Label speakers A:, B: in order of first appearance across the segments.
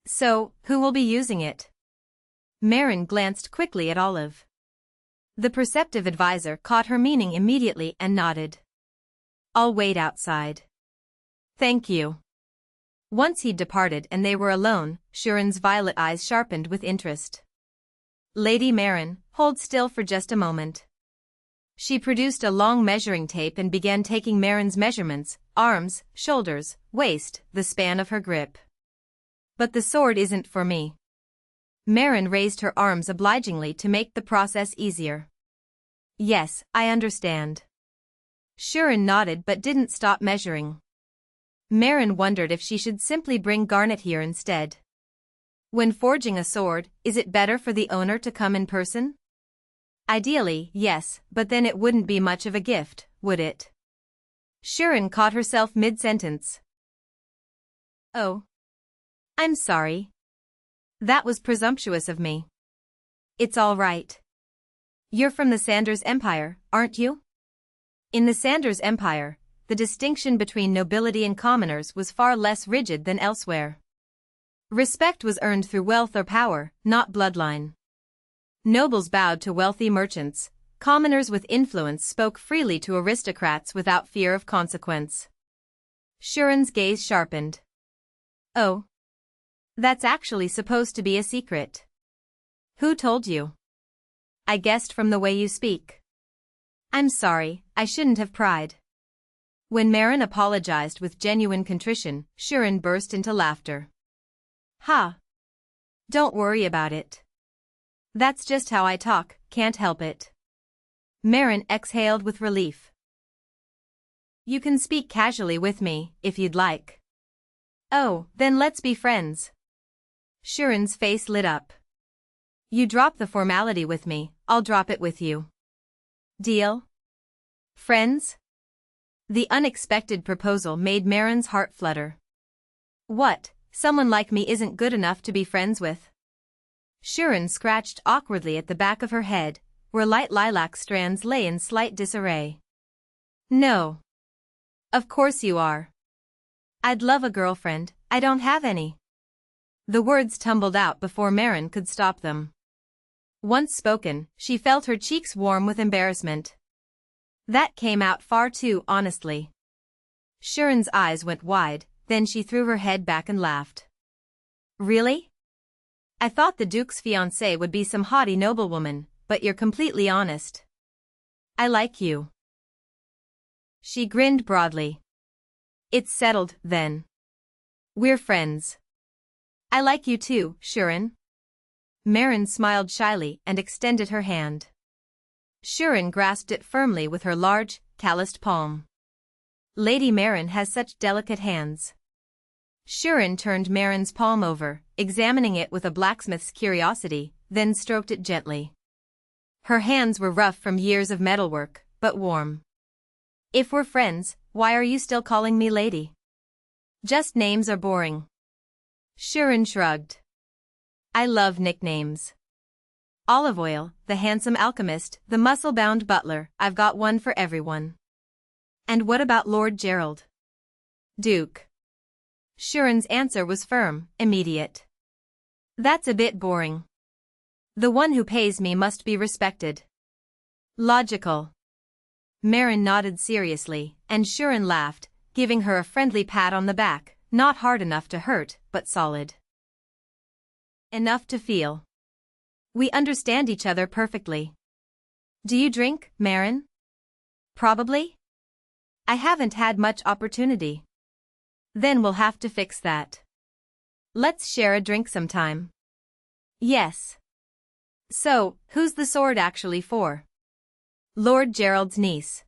A: So, who will be using it? Marin glanced quickly at Olive. The perceptive advisor caught her meaning immediately and nodded. I'll wait outside. Thank you. Once he'd departed and they were alone, Sharon's violet eyes sharpened with interest. Lady Marin, hold still for just a moment. She produced a long measuring tape and began taking Marin's measurements, arms, shoulders, waist, the span of her grip. But the sword isn't for me. Marin raised her arms obligingly to make the process easier. Yes, I understand. Sharon nodded but didn't stop measuring. Marin wondered if she should simply bring Garnet here instead. When forging a sword, is it better for the owner to come in person? Ideally, yes, but then it wouldn't be much of a gift, would it? Sharon caught herself mid-sentence. Oh. I'm sorry. That was presumptuous of me. It's all right. You're from the Sanders Empire, aren't you? In the Sanders Empire, the distinction between nobility and commoners was far less rigid than elsewhere. Respect was earned through wealth or power, not bloodline. Nobles bowed to wealthy merchants, commoners with influence spoke freely to aristocrats without fear of consequence. Sharon's gaze sharpened. Oh. That's actually supposed to be a secret. Who told you? I guessed from the way you speak. I'm sorry, I shouldn't have pried. When Marin apologized with genuine contrition, Sharon burst into laughter. Ha! Don't worry about it. That's just how I talk, can't help it. Marin exhaled with relief. You can speak casually with me, if you'd like. Oh, then let's be friends. Sharon's face lit up. You drop the formality with me, I'll drop it with you. Deal? Friends? The unexpected proposal made Marin's heart flutter. What, someone like me isn't good enough to be friends with? Sharon scratched awkwardly at the back of her head, where light lilac strands lay in slight disarray. No. Of course you are. I'd love a girlfriend, I don't have any. The words tumbled out before Marin could stop them. Once spoken, she felt her cheeks warm with embarrassment. That came out far too honestly. Sharon's eyes went wide, then she threw her head back and laughed. Really? I thought the Duke's fiancée would be some haughty noblewoman, but you're completely honest. I like you. She grinned broadly. It's settled, then. We're friends. I like you too, Sharon. Marin smiled shyly and extended her hand. Sharon grasped it firmly with her large, calloused palm. Lady Marin has such delicate hands. Sharon turned Marin's palm over, examining it with a blacksmith's curiosity, then stroked it gently. Her hands were rough from years of metalwork, but warm. If we're friends, why are you still calling me lady? Just names are boring. Sharon shrugged. I love nicknames. Olive Oil, the handsome alchemist, the muscle-bound butler, I've got one for everyone. And what about Lord Gerald? Duke. Sharon's answer was firm, immediate. That's a bit boring. The one who pays me must be respected. Logical. Marin nodded seriously, and Sharon laughed, giving her a friendly pat on the back, not hard enough to hurt, but solid enough to feel. We understand each other perfectly. Do you drink, Marin? Probably. I haven't had much opportunity. Then we'll have to fix that. Let's share a drink sometime. Yes. So, who's the sword actually for? Lord Gerald's niece.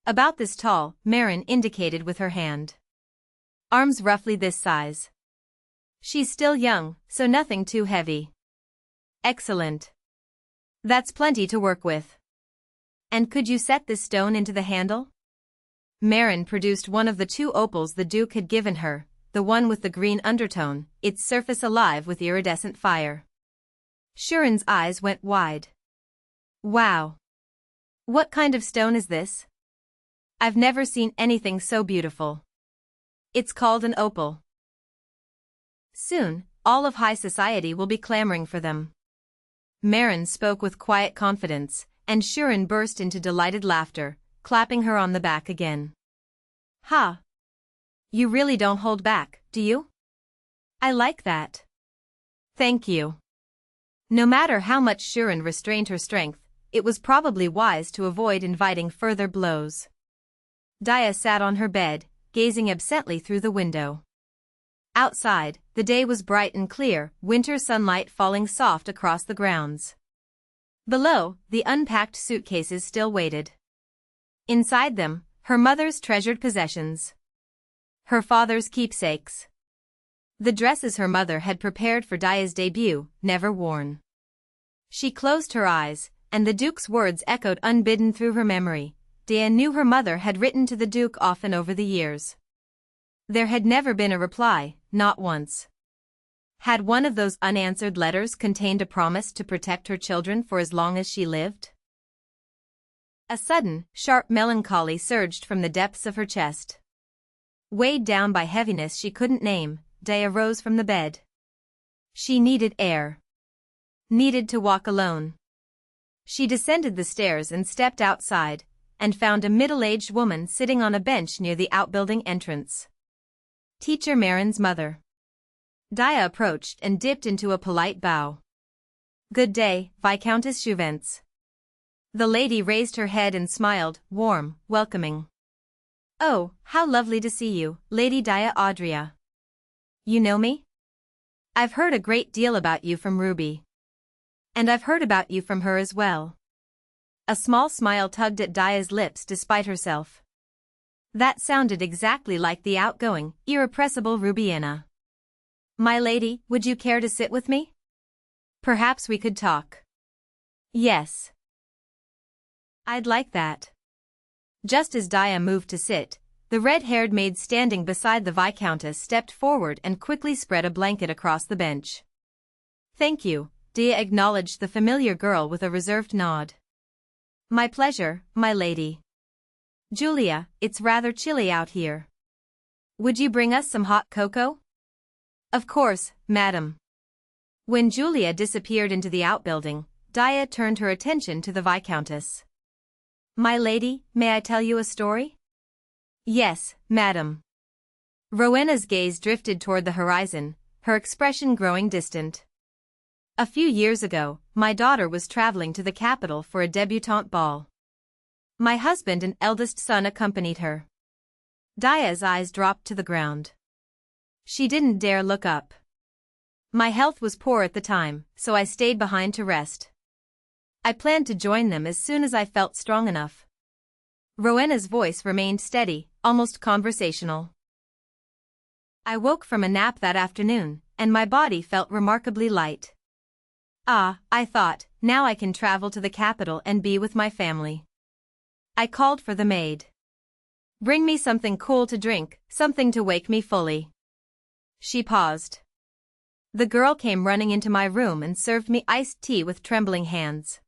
A: About this tall, Marin indicated with her hand. Arms roughly this size. She's still young, so nothing too heavy. Excellent. That's plenty to work with. And could you set this stone into the handle? Marin produced one of the two opals the Duke had given her, the one with the green undertone, its surface alive with iridescent fire. Sharon's eyes went wide. Wow. What kind of stone is this? I've never seen anything so beautiful. It's called an opal. Soon, all of high society will be clamoring for them. Marin spoke with quiet confidence, and Shirin burst into delighted laughter, clapping her on the back again. Ha! You really don't hold back, do you? I like that. Thank you. No matter how much Shirin restrained her strength, it was probably wise to avoid inviting further blows. Daya sat on her bed, gazing absently through the window. Outside, the day was bright and clear, winter sunlight falling soft across the grounds. Below, the unpacked suitcases still waited. Inside them, her mother's treasured possessions. Her father's keepsakes. The dresses her mother had prepared for Daya's debut, never worn. She closed her eyes, and the Duke's words echoed unbidden through her memory. Daya knew her mother had written to the Duke often over the years. There had never been a reply, not once. Had one of those unanswered letters contained a promise to protect her children for as long as she lived? A sudden, sharp melancholy surged from the depths of her chest. Weighed down by heaviness she couldn't name, Daya rose from the bed. She needed air. Needed to walk alone. She descended the stairs and stepped outside, and found a middle-aged woman sitting on a bench near the outbuilding entrance. Teacher Marin's mother. Daya approached and dipped into a polite bow. Good day, Viscountess Jouvence. The lady raised her head and smiled, warm, welcoming. Oh, how lovely to see you, Lady Daya Audria. You know me? I've heard a great deal about you from Ruby. And I've heard about you from her as well. A small smile tugged at Daya's lips despite herself. That sounded exactly like the outgoing, irrepressible Rubiana. My lady, would you care to sit with me? Perhaps we could talk. Yes. I'd like that. Just as Daya moved to sit, the red-haired maid standing beside the Viscountess stepped forward and quickly spread a blanket across the bench. Thank you, Daya acknowledged the familiar girl with a reserved nod. My pleasure, my lady. Julia, it's rather chilly out here. Would you bring us some hot cocoa? Of course, madam. When Julia disappeared into the outbuilding, Daya turned her attention to the Viscountess. My lady, may I tell you a story? Yes, madam. Rowena's gaze drifted toward the horizon, her expression growing distant. A few years ago, my daughter was traveling to the capital for a debutante ball. My husband and eldest son accompanied her. Daya's eyes dropped to the ground. She didn't dare look up. My health was poor at the time, so I stayed behind to rest. I planned to join them as soon as I felt strong enough. Rowena's voice remained steady, almost conversational. I woke from a nap that afternoon, and my body felt remarkably light. Ah, I thought, now I can travel to the capital and be with my family. I called for the maid. Bring me something cool to drink, something to wake me fully. She paused. The girl came running into my room and served me iced tea with trembling hands.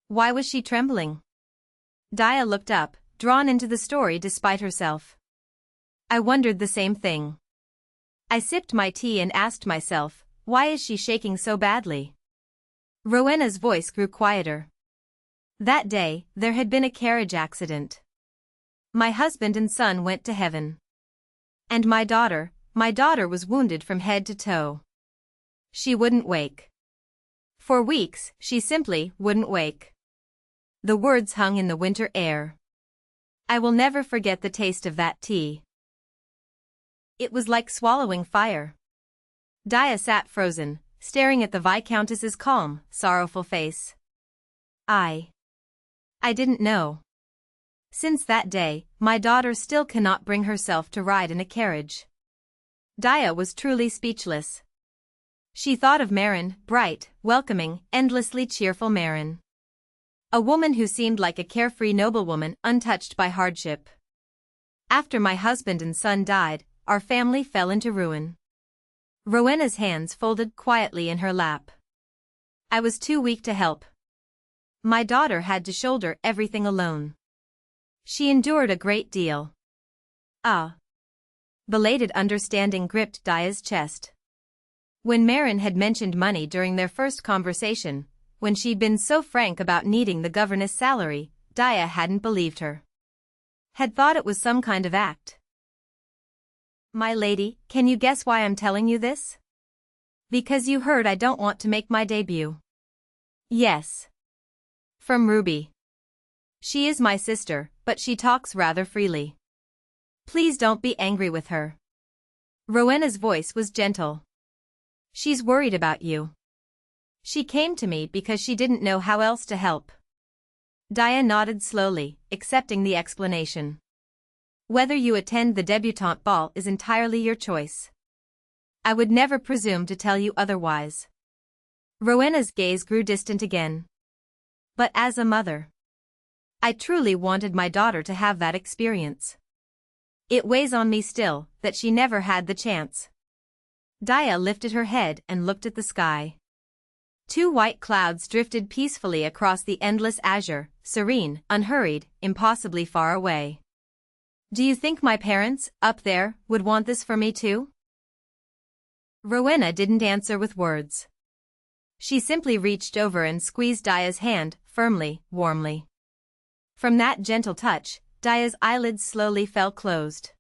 A: Why was she trembling? Daya looked up, drawn into the story despite herself. I wondered the same thing. I sipped my tea and asked myself, why is she shaking so badly? Rowena's voice grew quieter. That day, there had been a carriage accident. My husband and son went to heaven. And my daughter was wounded from head to toe. She wouldn't wake. For weeks, she simply wouldn't wake. The words hung in the winter air. I will never forget the taste of that tea. It was like swallowing fire. Daya sat frozen, staring at the Viscountess's calm, sorrowful face. I didn't know. Since that day, my daughter still cannot bring herself to ride in a carriage. Daya was truly speechless. She thought of Marin, bright, welcoming, endlessly cheerful Marin. A woman who seemed like a carefree noblewoman untouched by hardship. After my husband and son died, our family fell into ruin. Rowena's hands folded quietly in her lap. I was too weak to help. My daughter had to shoulder everything alone. She endured a great deal. Ah. Belated understanding gripped Daya's chest. When Marin had mentioned money during their first conversation, when she'd been so frank about needing the governess salary, Daya hadn't believed her. Had thought it was some kind of act. My lady, can you guess why I'm telling you this? Because you heard I don't want to make my debut. Yes. From Ruby. She is my sister, but she talks rather freely. Please don't be angry with her. Rowena's voice was gentle. She's worried about you. She came to me because she didn't know how else to help. Daya nodded slowly, accepting the explanation. Whether you attend the debutante ball is entirely your choice. I would never presume to tell you otherwise. Rowena's gaze grew distant again. But as a mother, I truly wanted my daughter to have that experience. It weighs on me still that she never had the chance. Daya lifted her head and looked at the sky. 2 white clouds drifted peacefully across the endless azure, serene, unhurried, impossibly far away. Do you think my parents, up there, would want this for me too? Rowena didn't answer with words. She simply reached over and squeezed Daya's hand, firmly, warmly. From that gentle touch, Daya's eyelids slowly fell closed.